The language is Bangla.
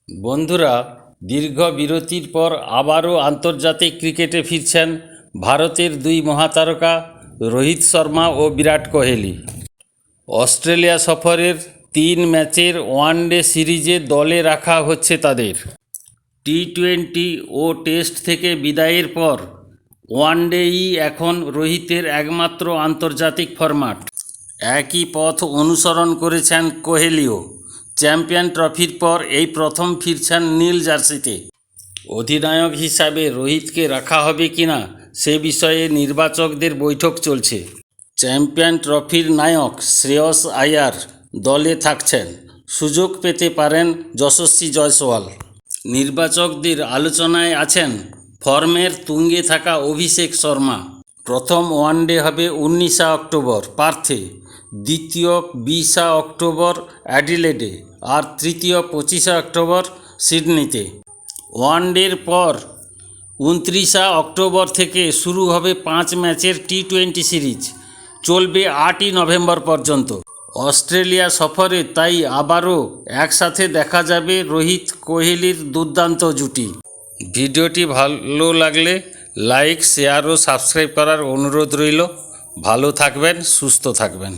বন্ধুরা, দীর্ঘ বিরতির পর আবারও আন্তর্জাতিক ক্রিকেটে ফিরছেন ভারতের দুই মহাতারকা রোহিত শর্মা ও বিরাট কোহলি। অস্ট্রেলিয়া সফরের 3 ম্যাচের ওয়ানডে সিরিজে দলে রাখা হচ্ছে তাদের। টি-20 ও টেস্ট থেকে বিদায়ের পর ওয়ানডেই এখন রোহিতের একমাত্র আন্তর্জাতিক ফরম্যাট। একই পথ অনুসরণ করেছেন কোহলিও। চ্যাম্পিয়ন ট্রফির পর এই প্রথম ফিরছেন নীল জার্সিতে। অধিনায়ক হিসাবে রোহিতকে রাখা হবে কিনা সে বিষয়ে নির্বাচকদের বৈঠক চলছে। চ্যাম্পিয়ন ট্রফির নায়ক শ্রেয়স আয়ার দলে থাকছেন, সুযোগ পেতে পারেন যশস্বী জয়সওয়াল। নির্বাচকদের আলোচনায় আছেন ফর্মের তুঙ্গে থাকা অভিষেক শর্মা। প্রথম ওয়ানডে হবে 19 অক্টোবর পার্থে, দ্বিতীয় 20 অক্টোবর অ্যাডিলেডে আর তৃতীয় 25 অক্টোবর সিডনিতে। ওয়ানডের পর 29 অক্টোবর থেকে শুরু হবে 5 ম্যাচের টি-20 সিরিজ, চলবে 8ই নভেম্বর পর্যন্ত। অস্ট্রেলিয়া সফরে তাই আবারও একসাথে দেখা যাবে রোহিত কোহলির দুর্দান্ত জুটি। ভিডিওটি ভালো লাগলে লাইক, শেয়ার ও সাবস্ক্রাইব করার অনুরোধ রইল। ভালো থাকবেন, সুস্থ থাকবেন।